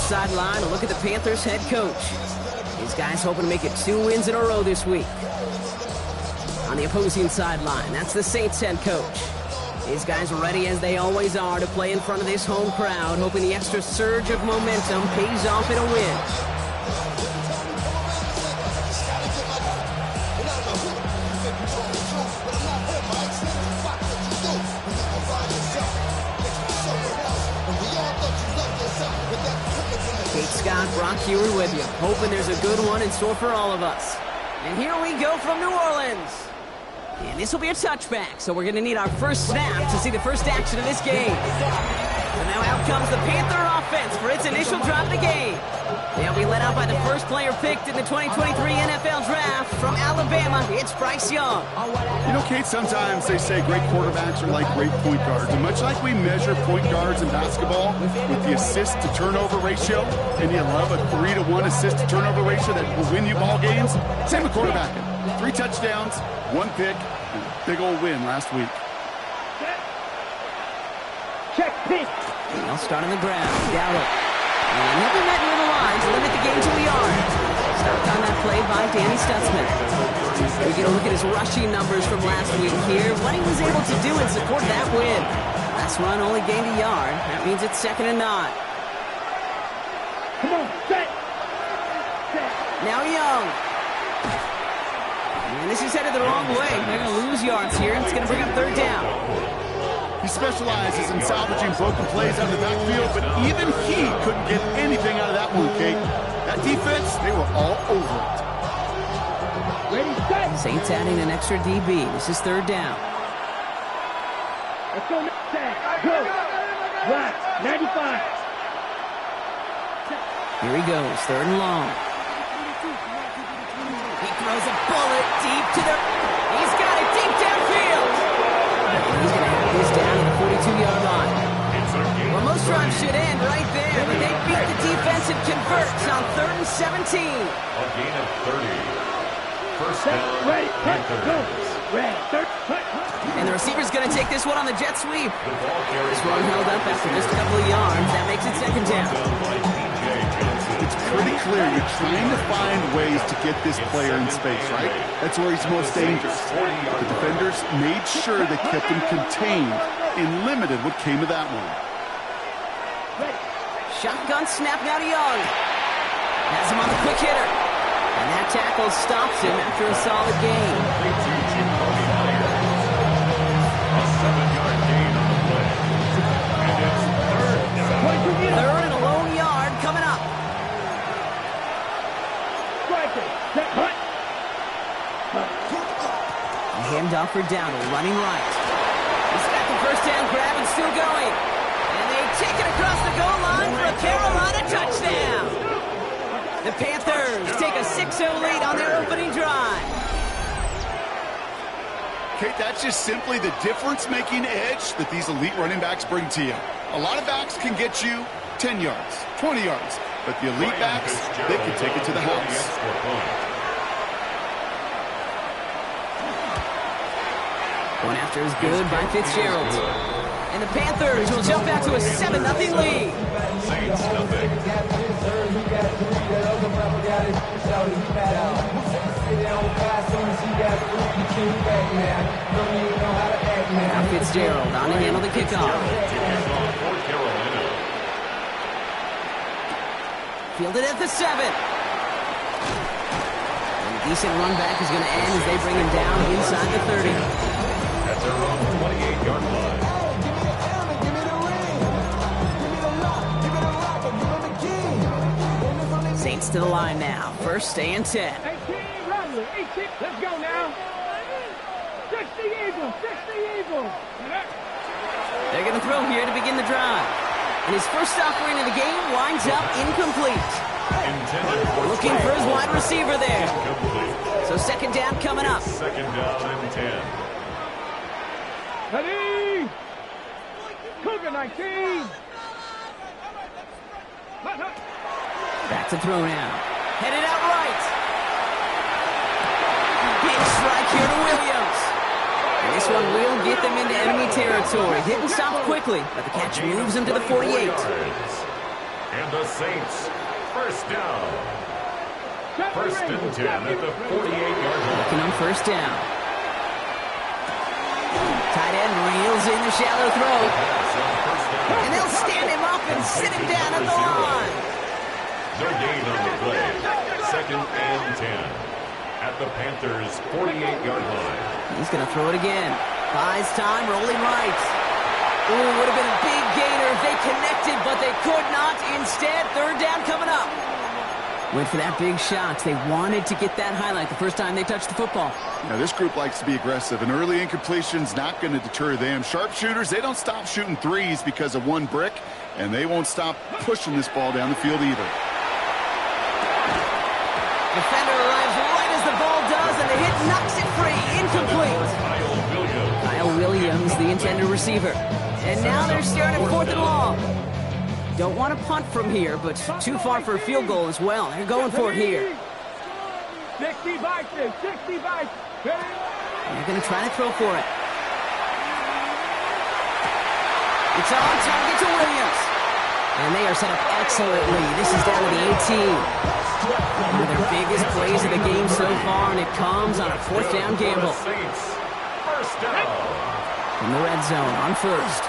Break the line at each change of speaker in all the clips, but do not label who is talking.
sideline, a look at the Panthers head coach. These guys hoping to make it 2 wins in a row this week. On the opposing sideline, that's the Saints head coach. These guys are ready as they always are to play in front of this home crowd, hoping the extra surge of momentum pays off in a win. Kate Scott, Brock Huard with you, hoping there's a good one in store for all of us. And here we go from New Orleans. And this will be a touchback, so we're going to need our first snap to see the first action of this game. So now out comes the Panther offense for its initial drive of the game. They'll be led out by the first player picked in the 2023 NFL Draft from Alabama. It's Bryce Young.
You know, Kate, sometimes they say great quarterbacks are like great point guards. And much like we measure point guards in basketball with the assist-to-turnover ratio, and you love a 3-to-1 assist-to-turnover ratio that will win you ball games, same with quarterbacking. 3 touchdowns, 1 pick, and a big old win last week.
Check pick.
They'll start on the ground. Gallup. And he'll be met near the line to limit the game to a yard. Stopped on that play by Danny Stutzman. We get a look at his rushing numbers from last week here. What he was able to do in support of that win. Last run only gained a yard. That means it's 2nd and 9.
Come on, set.
Now Young. And this is headed the wrong way. They're going to lose yards here, and it's going to bring up 3rd down.
He specializes in salvaging broken plays out of the backfield, but even he couldn't get anything out of that one, Kate. That defense, they were all over it.
Ready, set.
Saints adding an extra DB. This is 3rd down.
Let's go, set. Go. Right, 95.
Here he goes, 3rd and long. He throws a bullet deep to the... He's got it deep downfield. He's going to have this down at the 42-yard line. Well, most drives should end right there, but they beat the defense and converts on 3rd and 17.
A gain of 30. First down,
Ready,
Panthers.
Ready, third,
And the receiver's going to take this one on the jet sweep. This one held up after just a couple of yards. That makes it 2nd down.
It's pretty clear you're trying to find ways to get this player in space, right? That's where he's most dangerous. The defenders made sure they kept him contained and limited what came of that one.
Shotgun snap now to Young. Has him on the quick hitter. And that tackle stops him after a solid gain.
A 7-yard gain on the play. And it's 3rd down.
3rd and a lone yard coming up. Handoff for Dowdle, running right. He's got the first down grab and still going. And they take it across the goal line for a Carolina touchdown. The Panthers take a 6-0 lead on their opening drive.
Kate, that's just simply the difference-making edge that these elite running backs bring to you. A lot of backs can get you 10 yards, 20 yards, but the elite backs, they can take it to the house.
One after is good by Fitzgerald. And the Panthers will jump out to a 7-0 lead.
Saints nothing.
Now Fitzgerald on to handle the kickoff. Fielded at the 7. And a decent run back is going to end as they bring him down inside the 30.
At their own 28-yard line.
Saints to the line now. 1st and 10.
18, Romley, 18. Let's go now. 60 Eagles, 60 Eagles.
They're going to throw here to begin the drive. And his first offering of the game winds up incomplete. Looking for his wide receiver there. So 2nd down coming up.
2nd down and 10.
Ready! Cougar 19!
Back to throw now. Headed out right. Big strike here to Williams. And this one will get them into enemy territory. Hit and stop quickly, but the catch moves him to the 48.
And the Saints, first down. First and 10 at the 48-yard line.
Looking on first down. Tight end reels in the shallow throw. And they'll stand him up and sit him down at the line.
No gain on the play. Second and 10 at the Panthers' 48-yard line.
He's going to throw it again. Buys time, rolling right. Ooh, would have been a big gainer if they connected, but they could not. Instead, third down coming up. Went for that big shot. They wanted to get that highlight the first time they touched the football.
Now, this group likes to be aggressive, and early incompletion's not going to deter them. Sharpshooters, they don't stop shooting threes because of one brick, and they won't stop pushing this ball down the field either.
Defender arrives right as the ball does, and the hit knocks it free. Incomplete. Kyle Williams, the intended receiver. And now they're staring at fourth and long. Don't want to punt from here, but too far for a field goal as well. They're going for it here.
60 Vikings, 60 Vikings.
They're going to try to throw for it. It's on target to Williams. And they are set up excellently. This is down to the 18. One of their biggest plays of the game so far, and it comes on a fourth down gamble.
First down.
In the red zone on first.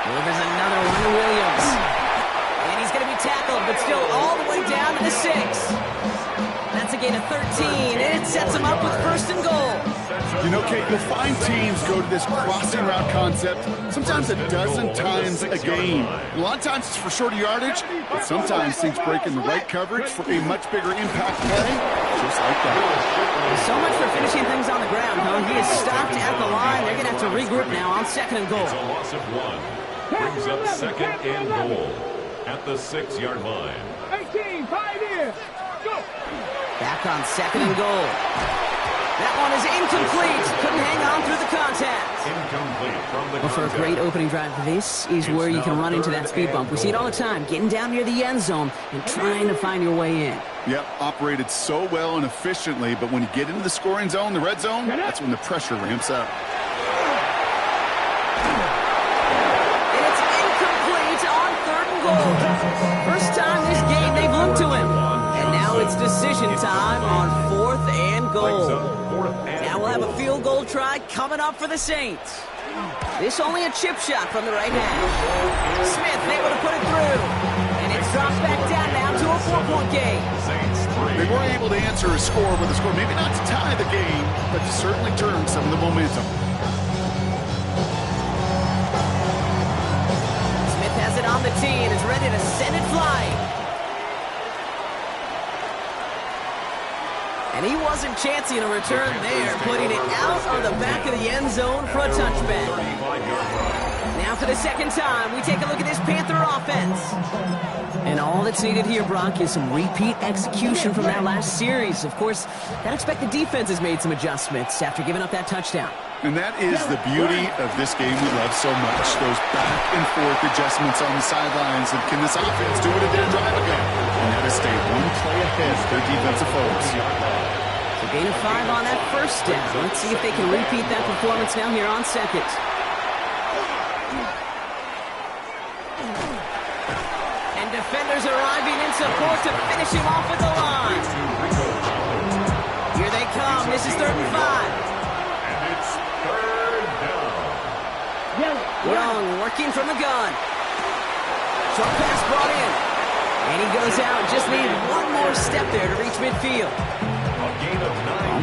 Delivers another one to Williams. And he's going to be tackled, but still all the way down to the 6. That's a gain of 13, and it sets him up with first and goal.
You know, Kate, you'll find teams go to this crossing route concept sometimes a dozen times a game. A lot of times it's for shorter yardage, but sometimes teams break in the right coverage for a much bigger impact play, just like that.
So much for finishing things on the ground, huh? He is stopped at the line. They're going to have to regroup now on second and goal.
It's a loss of 1. Brings up second and goal at the 6-yard line.
18, 5 here. Go.
Back on second and goal. That one is incomplete. Couldn't hang on through the contact.
Incomplete from the
Well, for a great opening drive, this is where you can run into that speed bump. We see it all the time, getting down near the end zone and trying to find your way in.
Yep, operated so well and efficiently, but when you get into the scoring zone, the red zone, that's when the pressure ramps up.
And it's incomplete on third and goal. First time this game they've looked to him. And now it's decision time on fourth and goal. Now we'll have a field goal try coming up for the Saints. This only a chip shot from the right half. Smith able to put it through. And it's dropped back down now to a 4-point game.
They were able to answer a score with a score, maybe not to tie the game, but to certainly turn some of the momentum.
Smith has it on the tee and is ready to send it flying. And he wasn't chancing a return there, putting it out of the back of the end zone for a touchback. Now for the second time, we take a look at this Panther offense. And all that's needed here, Brock, is some repeat execution from that last series. Of course, I'd expect the defense has made some adjustments after giving up that touchdown.
And that is the beauty of this game we love so much, those back and forth adjustments on the sidelines. And can this offense do what it did a drive ago? And that is stay one play ahead of their defensive foes.
So gain of 5 on that first down. Let's see if they can repeat that performance now here on second. And defenders arriving in support to finish him off at the line. Here they come. This is 3rd and 5. Young working from the gun. Short pass brought in. And he goes out. Just need one more step there to reach midfield.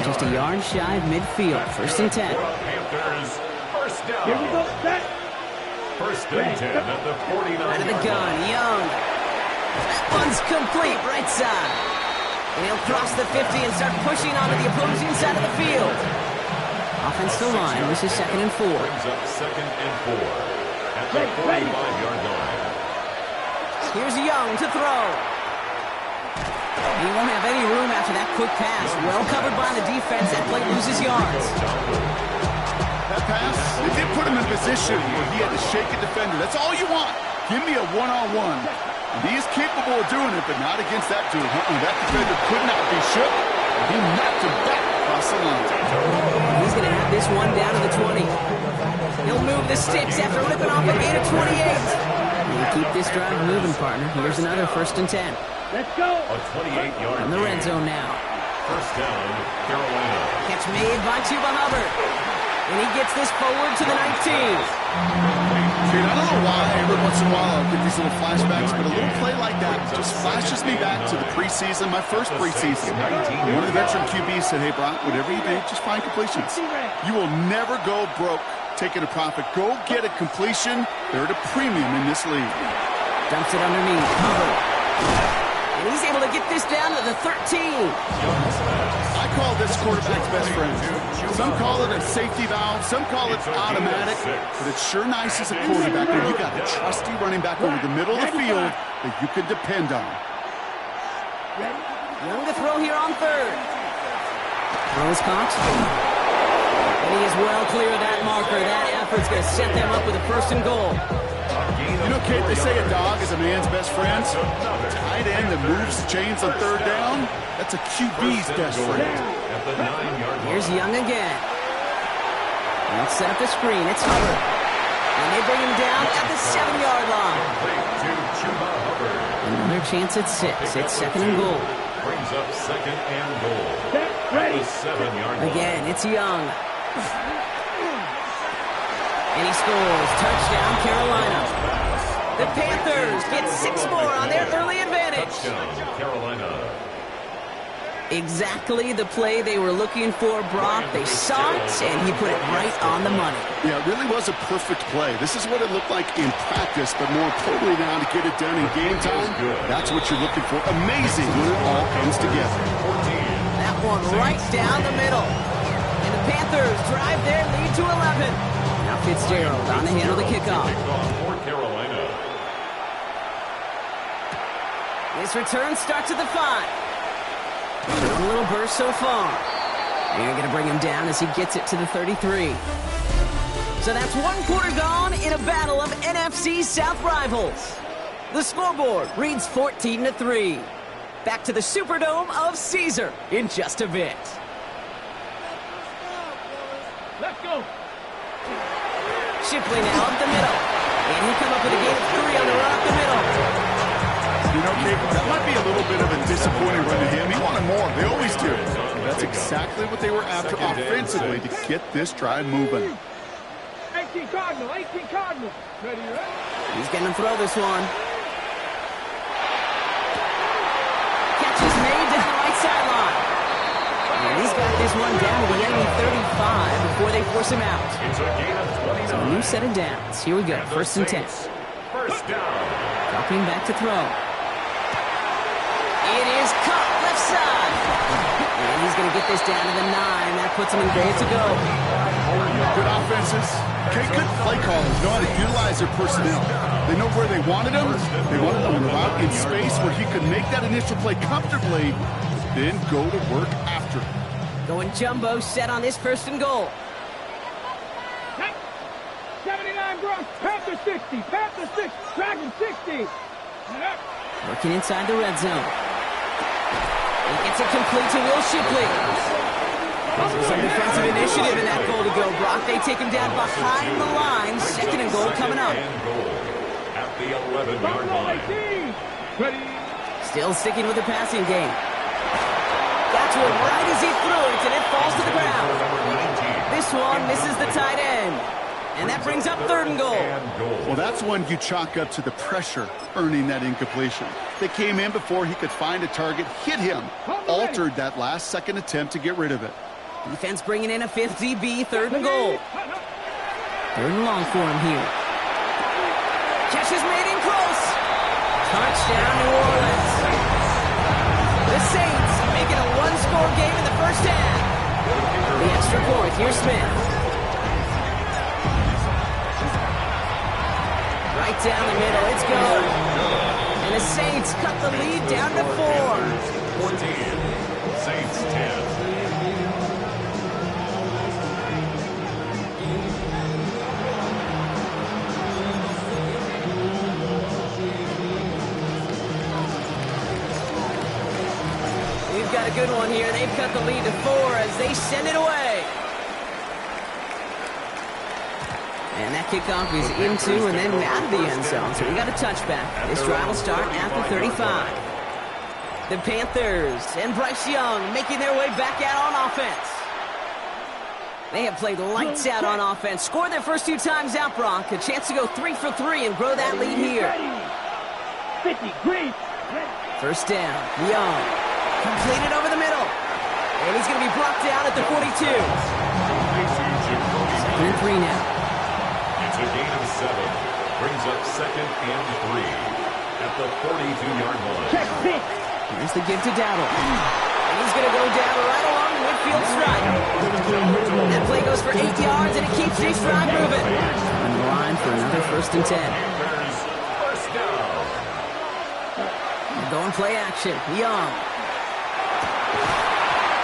Just a yard shy of midfield. 1st and 10.
Panthers, first down.
Here we go. Set.
1st and 10 at the 49.
Out of the gun. Young. That one's complete. Right side. And he'll cross the 50 and start pushing onto the opposing side of the field. Offensive line. This is 2nd and 4.
Brings up 2nd and 4 at the 45-yard line.
Here's Young to throw. He won't have any room after that quick pass. Well covered by the defense. That play loses yards.
That pass, it did put him in position where he had to shake a defender. That's all you want. Give me a one-on-one. And he is capable of doing it, but not against that dude. That defender could not be shook. He knocked him back across the line.
He's going to have this one down to the 20. He'll move the sticks after ripping off a gain of 28. You keep this drive moving, partner. Here's another 1st and 10.
Let's go.
A 28-yard
In the red zone now.
First down, Carolina.
Catch made by Chuba Hubbard. And he gets this forward to the 19.
Dude, I don't know why every once in a while I'll get these little flashbacks, but a little play like that just flashes me back to the preseason, my first preseason. One of the veteran QBs said, hey, Brock, whatever you do, just find completions. You will never go broke taking a profit. Go get a completion. They're at a premium in this league.
Dumps it underneath. Hubbard. And he's able to get this down to the 13.
I call this quarterback's best friend. Some call it a safety valve, some call it automatic, but it's sure nice as a quarterback when you got a trusty running back over the middle of the field that you can depend on.
Young to throw here on 3rd. Throws caught. And he is well clear of that marker. That effort's going to set them up with a 1st and goal.
You know, Kate, they say a dog is a man's best friend. Tight end that moves the chains on 3rd down, that's a QB's best friend.
Here's Young again. Let's set up the screen. It's Hubbard. And they bring him down at the 7-yard line. Another chance at 6. It's 2nd and goal.
Brings up 2nd and goal. At the 7-yard line.
Again, it's Young. And he scores. Touchdown, Carolina. The Panthers get 6 more on their early advantage.
Touchdown, Carolina.
Exactly the play they were looking for, Brock. They saw it, and he put it right on the money.
Yeah, it really was a perfect play. This is what it looked like in practice, but more importantly now to get it done in game time, that's what you're looking for. Amazing when it all comes together.
That one right down the middle. And the Panthers drive their lead to 11. Now Fitzgerald on the handle the kickoff.
For Carolina.
This return starts at the 5. A little burst so far. They're going to bring him down as he gets it to the 33. So that's 1 quarter gone in a battle of NFC South rivals. The scoreboard reads 14-3. Back to the Superdome of Caesar in just a bit.
Let's go.
Shipley now up the middle. And he'll come up with a gain of 3 on the run up the middle.
You know, Kate, that might be a little bit of a disappointing run to him. He wanted more. They always do. That's exactly what they were after offensively to get this drive moving.
18 Cardinal, 18 Cardinal. Ready, right?
He's going to throw this one. Catch is made to the right sideline. And he's got this one down to the enemy 35 before they force him out.
It's a gain of 29.
So a new set of downs. Here we go. 1st and 10.
First down.
Dropping back to throw. It is caught left side. And he's going to get this down to the 9. That puts him in goal to go.
Good offenses. Okay, good play callers know how to utilize their personnel. They know where they wanted him. They wanted him on the route in space where he could make that initial play comfortably, then go to work after.
Going jumbo set on this 1st and goal.
79 Bronx, Panther 60, Panther 6, Dragon 60.
Working inside the red zone. He gets it complete to Will Shipley. There's some defensive initiative in that goal to go, Brock. They take him down behind the line. 2nd and goal coming up.
At the 11-yard line.
Ready.
Still sticking with the passing game. Got to him right as he threw it, and it falls to the ground. This one misses the tight end. And that brings up 3rd and goal.
Well, that's one you chalk up to the pressure earning that incompletion. They came in before he could find a target, hit him, altered that last-second attempt to get rid of it.
Defense bringing in a 5th DB, 3rd and goal. 3rd and long for him here. Catch is made in close. Touchdown, New Orleans. The Saints making a 1-score game in the first half. The extra point, here's Smith. Right down the middle, it's good. And the Saints cut the lead down to 4.
14, Saints 10.
We've got a good one here. They've cut the lead to 4 as they send it away. And that kickoff is into and then out of the end zone. So we got a touchback. This drive will start at the 35. The Panthers and Bryce Young making their way back out on offense. They have played lights out on offense. Scored their first 2 times out, Brock. A chance to go 3 for 3 and grow that lead here.
50, green.
First down, Young. Completed over the middle. And he's going to be brought down at the 42. 2nd and 3 now.
It's a gain of 7. Brings up 2nd and 3 at the 42-yard line.
Check pitch.
Here's the give to Dowdle. And he's going to go down right along the midfield stripe. That play goes for 8 yards, and it keeps this drive moving. On the line for another 1st and 10.
Panthers, first down.
Going play action. Young.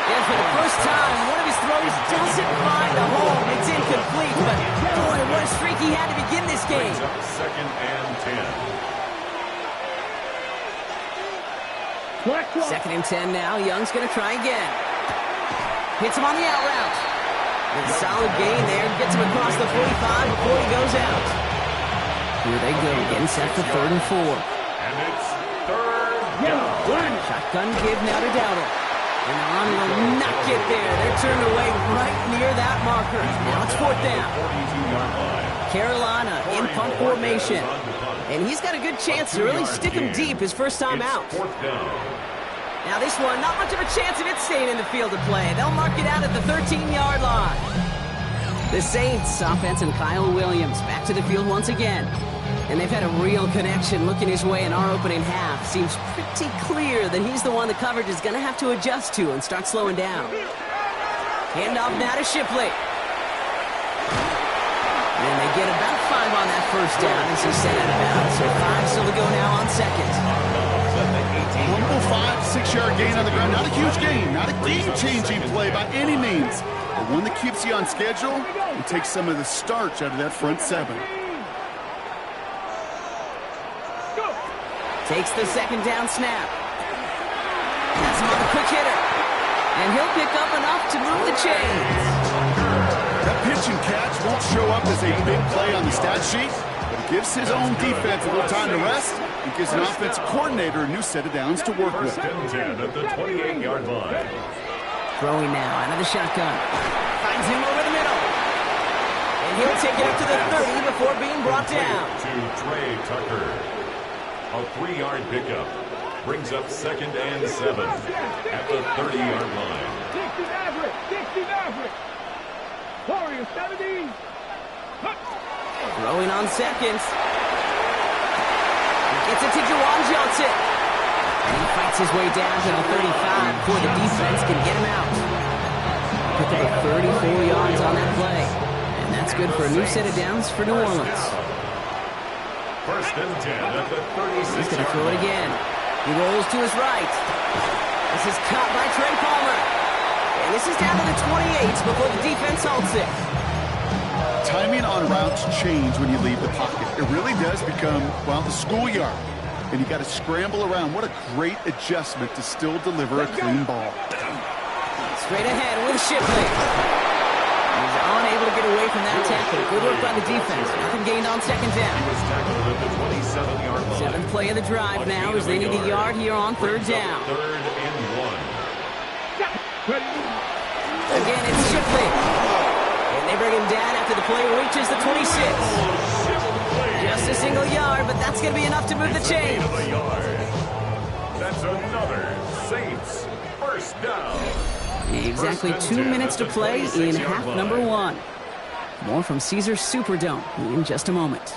And for the first time, one of his throws doesn't find a home. It's incomplete, but boy, what a streak he had to begin this game.
Brings up 2nd and 10.
2nd and 10 now. Young's going to try again. Hits him on the out route. And solid gain there. Gets him across the 45 before he goes out. Here they go. Getting set for 3rd and 4.
And it's 3rd down.
Shotgun give now to Dowdle. And the run will not get there. They're turned away right near that marker. Now it's 4th down.
42-yard line.
Carolina in punt formation. And he's got a good chance to really stick him deep his first time out.
4th down.
Now this one, not much of a chance of it staying in the field of play. They'll mark it out at the 13-yard line. The Saints offense and Kyle Williams back to the field once again. And they've had a real connection looking his way in our opening half. Seems pretty clear that he's the one the coverage is going to have to adjust to and start slowing down. Handoff now to Shipley. And they get about 5 on that first down as he's sent out of bounds. So 5 still to go now on 2nd.
Humble 5-6-yard gain on the ground. Not a huge gain, not a game-changing play by any means, but one that keeps you on schedule and takes some of the starch out of that front 7.
Takes the 2nd down snap. That's him on the quick hitter. And he'll pick up enough to move the chains.
That pitch and catch won't show up as a big play on the stat sheet, but it gives his own defense a little time to rest and gives an offensive coordinator a new set of downs to work with.
1st and 10 at the 28-yard line.
Throwing now out of the shotgun. Finds him over the middle. And he'll take it up to the 30 before being brought down.
To Trey Tucker. A 3-yard pickup. Brings up 2nd and 7 at the 30-yard line.
60 Maverick. 60 Maverick. Warriors 70.
Throwing on 2nd. He gets it to Juwan Johnson. And he fights his way down to the 35 before the defense can get him out. Pick up 34 yards on that play. And that's good for a new set of downs for New Orleans.
1st and 10 at the 36.
He's going to throw it again. He rolls to his right. This is caught by Trey Palmer. And this is down to the 28 before the defense halts it.
Timing on routes change when you leave the pocket. It really does become, well, the schoolyard. And you got to scramble around. What a great adjustment to still deliver a clean ball.
Straight ahead with Shipley. He's unable to get away from that tackle. Good work by the defense. Nothing gained on 2nd down.
He was tackled at the 27-yard line.
7th play of the drive now as they need a yard here on 3rd down.
3rd and 1.
Again, it's Shipley. And they bring him down after the play reaches the 26. Just a single yard, but that's going to be enough to move the chains.
That's another Saints first down.
Exactly 2 minutes to play in half number 1. More from Caesars Superdome in just a moment.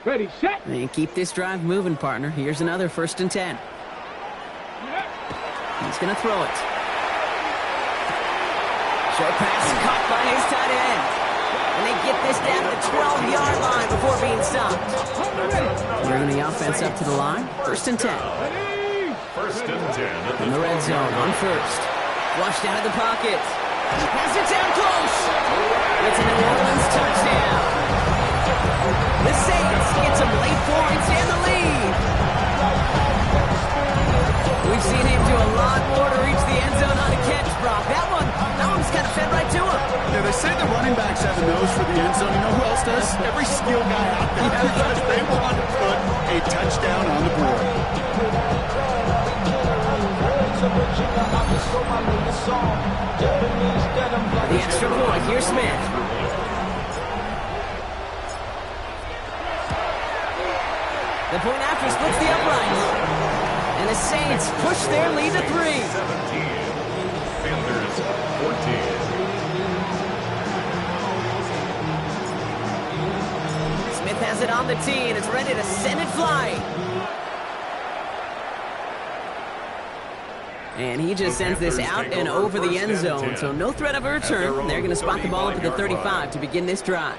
Ready, set.
And keep this drive moving, partner. Here's another 1st and 10. He's going to throw it. Short pass caught by his tight end. And they get this down to the 12-yard line before being stopped. Bringing the offense up to the line. 1st and 10.
1st and 10.
In the red zone on 1st. Flushed out of the pocket. Pass it down close. It's a New Orleans touchdown. The Saints get some late points and the lead. We've seen him do a lot more to reach the end zone on a catch, Brock. That one's kind of fed right to him.
Yeah, they say the running backs have a nose for the end zone. You know who else does? Every skill guy out there because they want to put a touchdown on the board.
The extra point. Here's Smith. The point after splits the uprights. And the Saints push their lead to 3.
17. Panthers 14.
Smith has it on the tee, and it's ready to send it flying. And he just sends this out and over the end zone, so no threat of a return. They're going to spot the ball up at the 35 to begin this drive.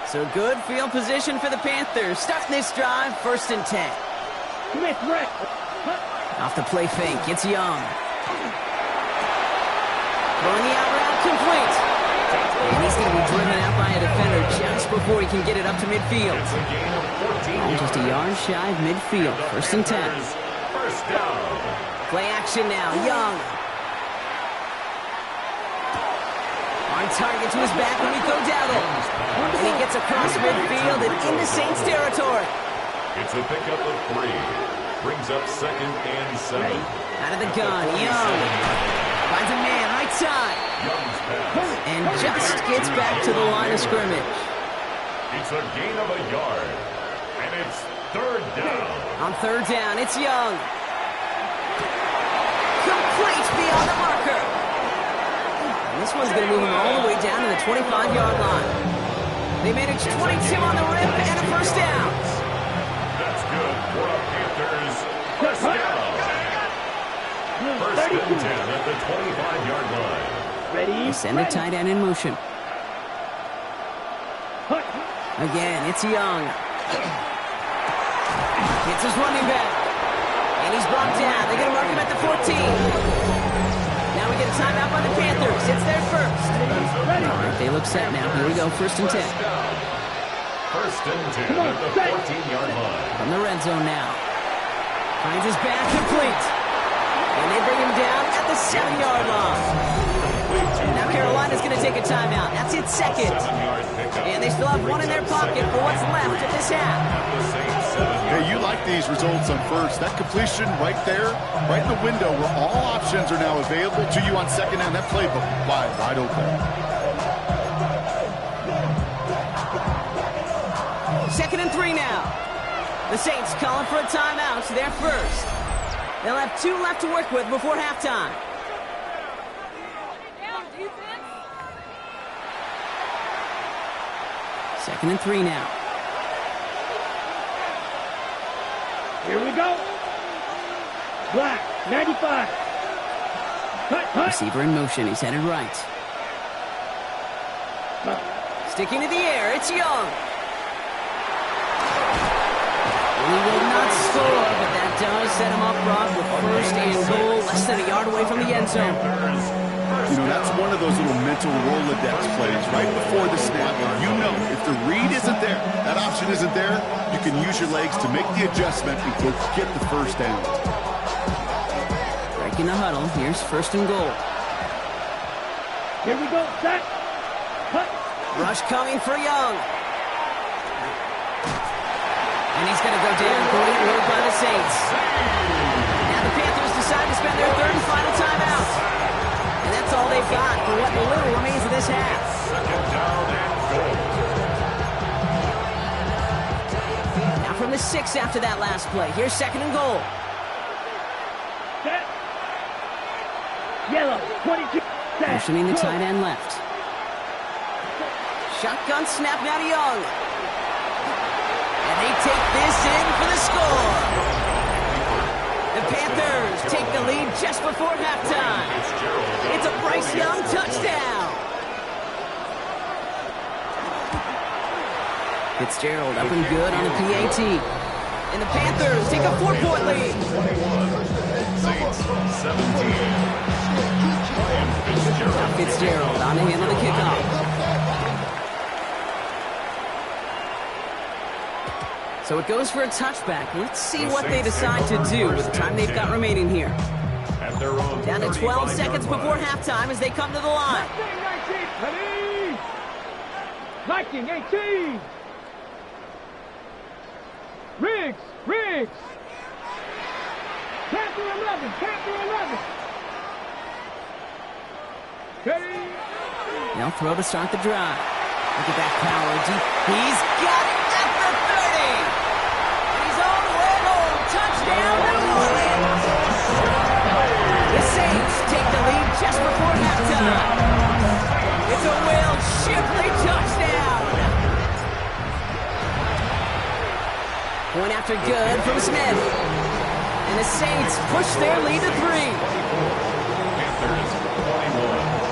So good field position for the Panthers. Starting this drive, 1st and 10.
Smith, right.
Off the play fake, it's Young. Throwing the out route complete. And he's going to be driven out by a defender just before he can get it up to midfield.
It's a gain of 14
Just a yard shy of midfield, 1st and 10.
First down.
Play action now, Young. On target to his back when we go down it. And he gets across midfield and into Saints territory.
It's a pickup of 3. Brings up 2nd and 7.
Out of the gun, Young. Finds a man, right side.
Young's pass.
And just gets back to the line of scrimmage.
It's a gain of a yard. And it's 3rd down.
On 3rd down, it's Young. Complete beyond the marker. And this one's going to move him all the way down to the 25-yard line. They managed 22 on the rim and a 1st down.
That's good for the Panthers. First down. 1st and 10 at the 25-yard line.
Ready?
Send the tight end in motion. Again, it's Young. It's his running back. And he's brought down. They're going to mark him at the 14. Now we get a timeout by the Panthers. It's their first. All right, they look set now. Here we go, 1st and 10.
1st and 10 at the 14-yard line.
From the red zone now. Finds his back complete. And they bring him down at the 7-yard line. Now Carolina's going to take a timeout. That's its 2nd.
7-yard pickup.
And they still have one in their pocket for what's left of this half.
At the Saints 7-yard.
Hey, you like these results on first. That completion right there, right in the window where all options are now available to you on 2nd down. That playbook wide open.
2nd and 3 now. The Saints calling for a timeout. They're first. They'll have 2 left to work with before halftime. Second and 3 now.
Here we go. Black, 95. Cut.
Receiver in motion. He's headed right. Sticking to the air. It's Young. He will not score, but that does set him up broad with 1st and goal, less than a yard away from the end zone.
You know, that's one of those little mental Rolodex plays right before the snap. You know, if the read isn't there, that option isn't there, you can use your legs to make the adjustment and go get the 1st down.
Breaking the huddle. Here's 1st and goal.
Here we go. Set. Cut.
Rush coming for Young. And he's going to go down. Great work by the Saints. Now the Panthers decide to spend their 3rd and final timeout. And that's all they've got for what little remains of this half.
2nd down and goal.
Now from the 6 after that last play. Here's 2nd and goal.
Set. Yellow, 22. Set.
Motioning the tight end left. Shotgun snap now to Young. And they take this in for the score. The Panthers take the lead just before halftime. It's a Bryce Young touchdown. Fitzgerald up and good on the PAT. And the Panthers take a 4-point lead.
21. Saints 17. Ryan Fitzgerald.
Now Fitzgerald on the handle of the kickoff. So it goes for a touchback. Let's see what they decide to do with the time they've got remaining here.
At their own
Down to 12 seconds
35-yard
before
line.
halftime as they come to the line.
Viking 18. Riggs. Panther 11. Ready?
They'll throw to start the drive. Look at that power deep. He's got it at the 30. And he's all the way home. Touchdown, New Orleans. The Saints take the lead just before halftime. It's a Will Shipley touchdown. Point after good from Smith. And the Saints push their lead to 3.
Panthers 21.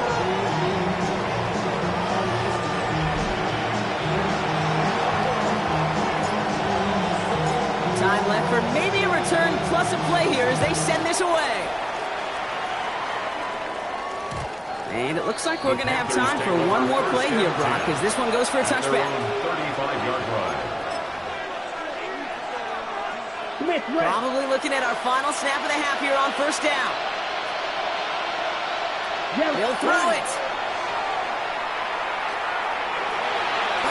Time left for maybe a return plus a play here as they send this away. And it looks like we're going to have time for one more play here, Brock, as this one goes for a touchback.
35-yard drive.
Smith, ready.
Probably looking at our final snap of the half here on first down. He'll throw it.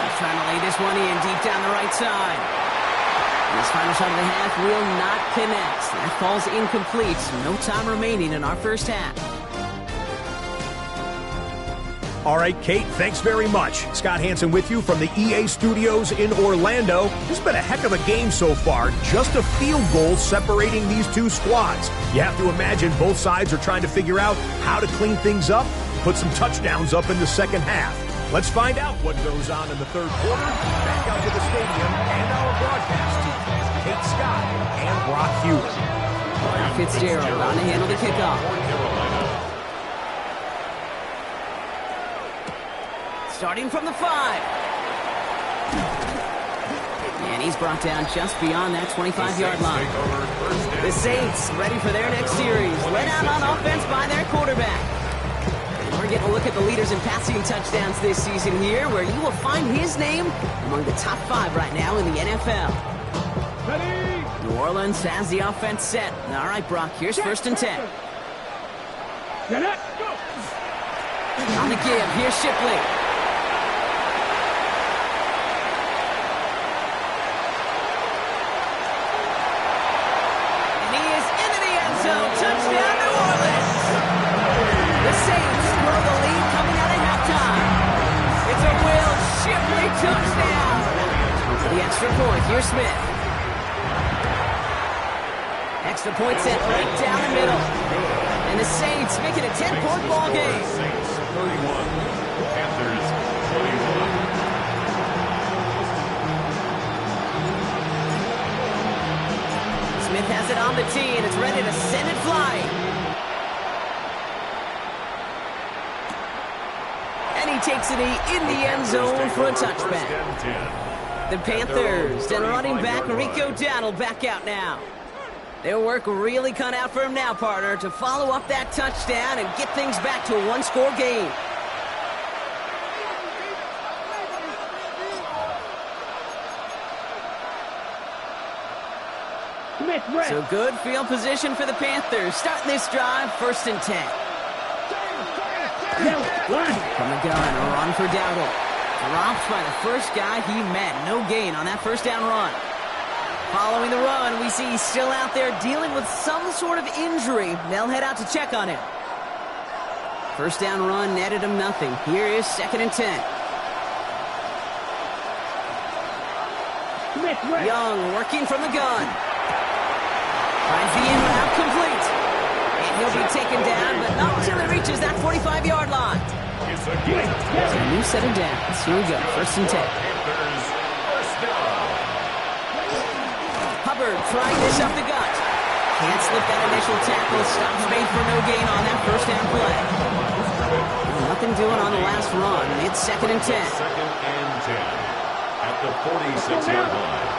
He's trying to lay this one in deep down the right side. And this final shot of the half will not connect. That falls incomplete. No time remaining in our first half.
All right, Kate, thanks very much. Scott Hansen with you from the EA Studios in Orlando. This has been a heck of a game so far. Just a field goal separating these two squads. You have to imagine both sides are trying to figure out how to clean things up, put some touchdowns up in the second half. Let's find out what goes on in the third quarter. Back out to the stadium and our broadcast team, Kate Scott and Brock Hewlett.
Fitzgerald on to handle the kickoff. Starting from the 5. And he's brought down just beyond that 25-yard line. The Saints ready for their next series. Led out on offense by their quarterback. And we're getting a look at the leaders in passing touchdowns this season here, where you will find his name among the top 5 right now in the NFL.
Ready?
New Orleans has the offense set. All right, Brock, here's first and 10.
Get up. Go.
On the give, here's Shipley. Touchdown, New Orleans! The Saints grow the lead coming out of halftime. It's a Will Shipley touchdown. The extra point, here's Smith. Extra point set right down the middle. And the Saints make it a 10-point ball game.
Saints 31. Panthers 21.
Smith has it on the tee, and it's ready to send it flying. And he takes it in the end zone for a touchback. The Panthers and running back Rico Dowdle back out now. Their work really cut out for him now, partner, to follow up that touchdown and get things back to a one-score game. So good field position for the Panthers. Starting this drive, first and 10. From the gun, a run for Dowdle. Dropped by the first guy he met. No gain on that first down run. Following the run, we see he's still out there dealing with some sort of injury. They'll head out to check on him. First down run netted him nothing. Here is second and 10. Young working from the gun. Finds the in route complete. And he'll be taken down, but not until he reaches that 45-yard line.
It's a game.
So a new set of downs. Here we go, first and 10.
Panthers first down.
Hubbard trying this up the gut. Can't slip that initial tackle. Stops made for no gain on that first down play. Nothing doing on the last run. It's second and 10.
Second and 10 at the 46-yard line.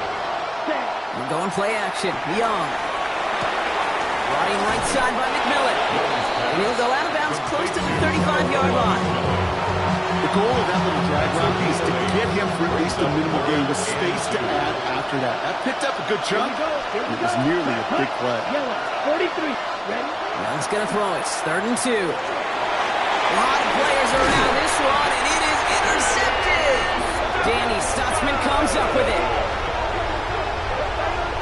We're going play action. Young. Running right side by McMillan. And he'll go out of bounds close to the 35-yard line.
The goal of that little drag route is to get him for at least a minimal gain with space to add after that. That picked up a good chunk. It was nearly a big play.
Yellow, 43. Ready?
Young's going to throw it. 3rd and 2. A lot of players around this one, and it is intercepted. Danny Stutzman comes up with it.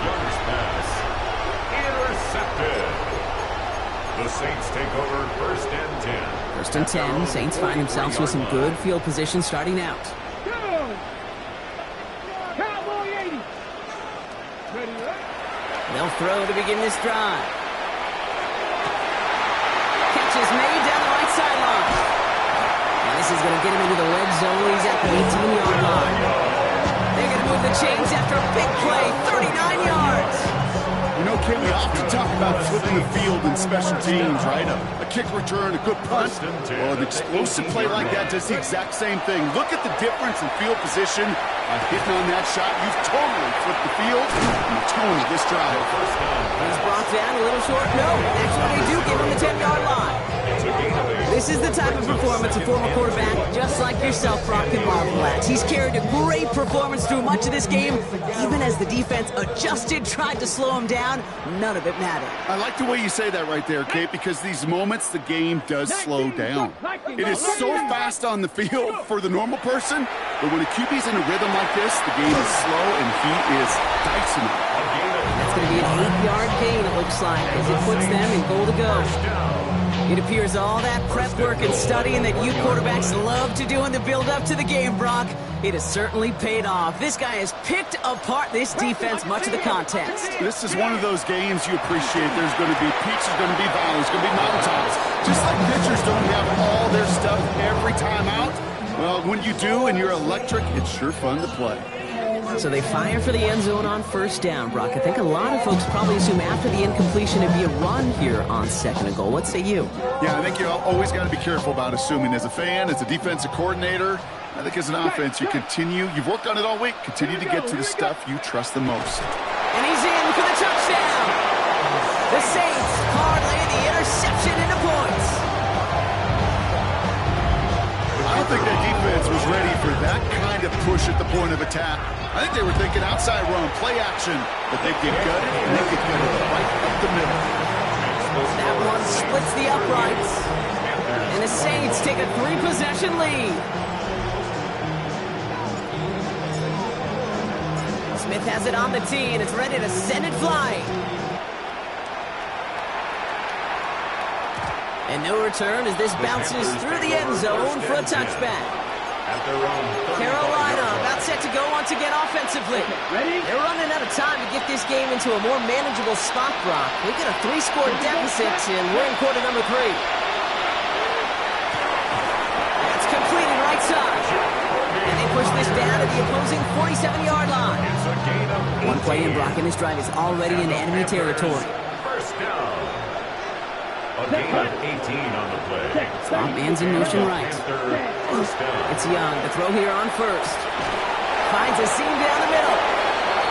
Young's pass. Intercepted. The Saints take over 1st and 10.
1st and 10. Saints find themselves with some good field position starting out.
Go! Cowboy 80. Ready, right?
They'll throw to begin this drive. Catch is made down the right sideline. Now this is going to get him into the red zone. He's at the 18-yard line. They're going to move the chains after a big play. 39 yards.
You know, Ken, we often talk about flipping the field in special teams, right? A kick return, a good punt. Well, an explosive play like that does the exact same thing. Look at the difference in field position. Hitting on that shot, you've totally flipped the field and the tone of this drive.
He's brought down a little short. No, actually they do give him the 10-yard line. This is the type of performance a former quarterback, just like yourself, Brock, can marvel at. He's carried a great performance through much of this game. Even as the defense adjusted, tried to slow him down, none of it mattered.
I like the way you say that right there, Kate, because these moments the game does slow down. It is so fast on the field for the normal person, but when a QB's in a rhythm like this, the game is slow and he is dicing it.
That's going to be an 8-yard gain, it looks like, as it puts them in goal to go. It appears all that prep work and studying that you quarterbacks love to do in the build-up to the game, Brock, it has certainly paid off. This guy has picked apart this defense much of the contest.
This is one of those games you appreciate. There's going to be peaks, there's going to be valleys, there's going to be mountaintops. Just like pitchers don't have all their stuff every time out, well, when you do and you're electric, it's sure fun to play.
So they fire for the end zone on 1st down, Brock. I think a lot of folks probably assume after the incompletion it'd be a run here on 2nd and goal. What say you?
Yeah, I think you always got to be careful about assuming. As a fan, as a defensive coordinator, I think as an offense, you've worked on it all week, continue to get to the stuff you trust the most.
And he's in for the touchdown. The Saints parlay the interception into points.
I don't think that defense was ready for that kind of push at the point of attack. I think they were thinking outside run, play action, but they get gutted, and they get gutted right up the middle.
That one splits the uprights. And the Saints take a 3-possession lead. Smith has it on the tee, and it's ready to send it flying. And no return as this bounces through the end zone for a touchback. Carolina about set to go once again offensively. They're running out of time to get this game into a more manageable spot, Brock. We've got a 3-score deficit, and we're in quarter number 3. That's completed right side. And they push this down to the opposing 47-yard line. One play in, Brock, and this drive is already into enemy territory.
1st down. A gain of 18 on the play.
Swamp man's in motion right. It's Young. The throw here on 1st. Finds a seam down the middle.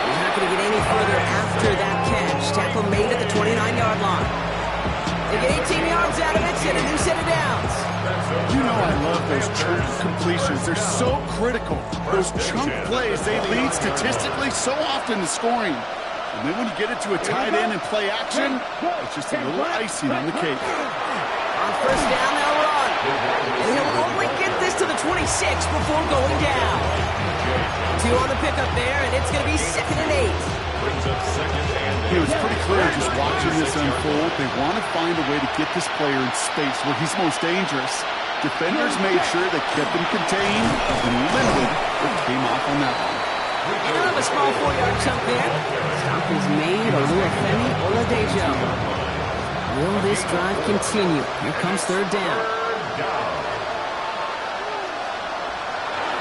He's not going to get any further after that catch. Tackle made at the 29-yard line. They get 18 yards out of it and a new set of downs.
You know I love those chunk completions. They're so critical. Those chunk plays, they lead statistically so often to scoring. And then when you get it to a tight end and play action, it's just a little icing on the cake.
On 1st down, they'll run. And he'll only get this to the 26 before going down. 2 on the pickup there, and it's going to be 2nd and 8.
It was pretty clear just watching this unfold. They want to find a way to get this player in space where he's most dangerous. Defenders made sure they kept him contained and limited what came off on that one.
And out of a small 4-yard chunk there. Stop is made. Oluwafemi Oladejo. Will this drive continue? Here comes 3rd down.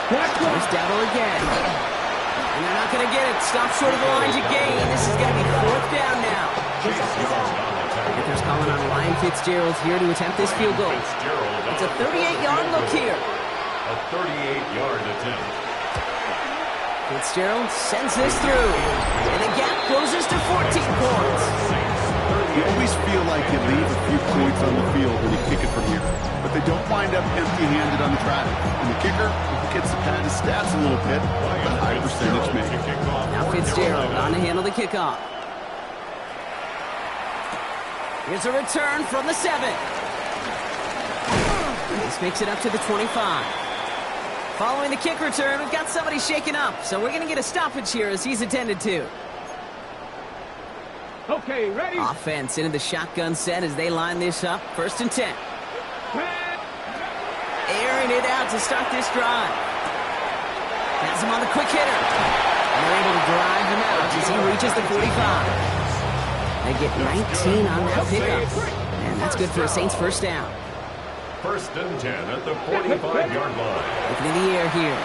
First down again. And they're not going to get it. Stop short of the lines of gain. This is going to be 4th down now. Panthers calling on Ryan Fitzgerald here to attempt this field goal. It's a 38-yard look here.
A 38-yard attempt.
Fitzgerald sends this through. And the gap closes to 14 points.
You always feel like you leave a few points on the field when you kick it from here, but they don't wind up empty-handed on the track. And the kicker gets to pad his stats a little bit, with a high percentage made.
Now Fitzgerald on to handle the kickoff. Here's a return from the 7. This makes it up to the 25. Following the kick return, we've got somebody shaken up, so we're going to get a stoppage here as he's attended to.
Okay, ready?
Offense into the shotgun set as they line this up. 1st and 10. Airing it out to start this drive. Has him on the quick hitter. And they're able to drive him out as he reaches the 45. They get 19 on that pickup. And that's good for a Saints first down.
1st and 10 at the 45-yard line.
Looking in the air here.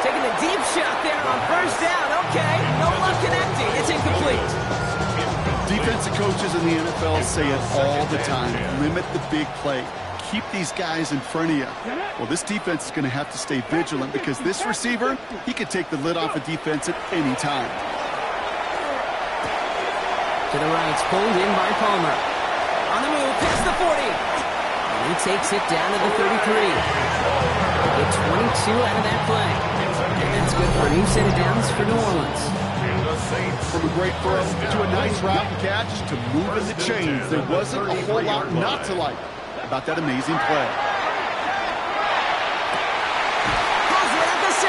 Taking the deep shot there on 1st down. Okay, no luck connecting. It's incomplete.
Defensive coaches in the NFL say it all the time. Limit the big play. Keep these guys in front of you. Well, this defense is going to have to stay vigilant because this receiver, he could take the lid off a defense at any time.
To the right, it's pulled in by Palmer. On the move, past the 40. And he takes it down to the 33. Get 22 out of that play. And that's good for a new set of downs for New Orleans.
From a great throw to a nice route and catch to moving the chains. There wasn't a whole lot not to like about that amazing play.
Goes right at the 7.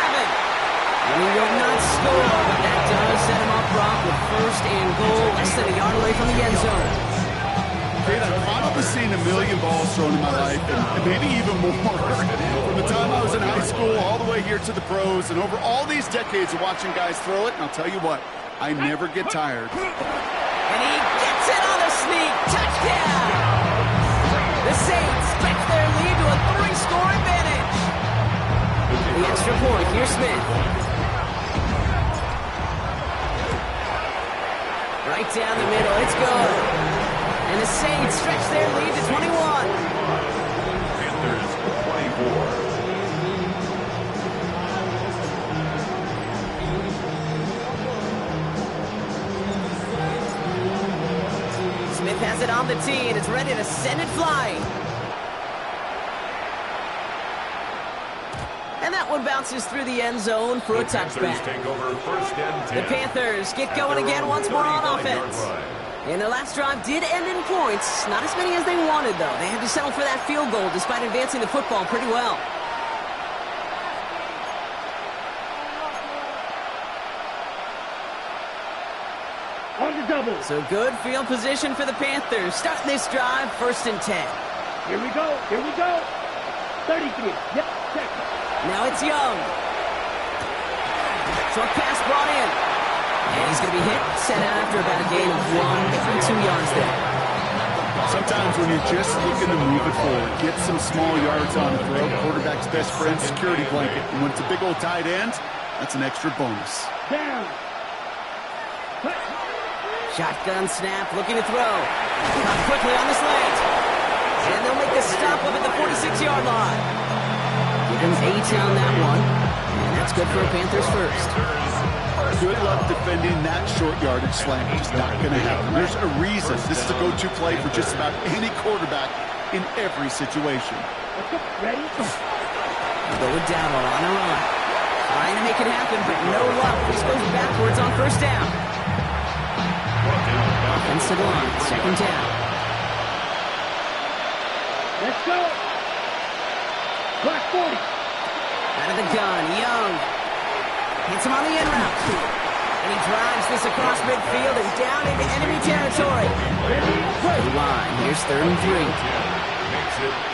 And he will not score, but that does set him up Brock with 1st and goal, less than a yard away from the end zone.
I've probably seen a million balls thrown in my life, and maybe even more. From the time I was in high school all the way here to the pros, and over all these decades of watching guys throw it, and I'll tell you what, I never get tired.
And he gets it on a sneak. Touchdown! The Saints stretch their lead to a 3-score advantage. The extra point, here's Smith. Right down the middle, it's good. And the Saints stretch their lead to 21.
Panthers 24.
Smith has it on the tee, and it's ready to send it flying. And that one bounces through the end zone for a touchback.
Take over 1st and 10.
The Panthers get going again once more on offense. And their last drive did end in points. Not as many as they wanted, though. They had to settle for that field goal despite advancing the football pretty well.
On the double.
So good field position for the Panthers. Starting this drive, 1st and 10.
Here we go. Here we go. 33. Yep, check.
Now it's Young. Short pass brought in. And he's going to be hit, set out after about a gain of 1 to 2 yards there.
Sometimes when you're just looking to move it forward, get some small yards on the throw, quarterback's best friend, security blanket. And when it's a big old tight end, that's an extra bonus.
Down.
Shotgun snap, looking to throw. Caught quickly on the slant. And they'll make the stop up at the 46-yard line. Give him 8 on that one. And that's good for a Panthers first.
Good luck defending that short yardage slant. Just not going to happen. There's a reason this is a go-to play for just about any quarterback in every situation.
Ready?
Go with Dowdle on a run. Trying to make it happen, but no luck. This goes backwards on 1st down. Offensive line, 2nd down.
Let's go. Clock 40.
Out of the gun, Young. Hits him on the end route. And he drives this across midfield and down into enemy territory. Line, here's 3rd and 3.
Makes it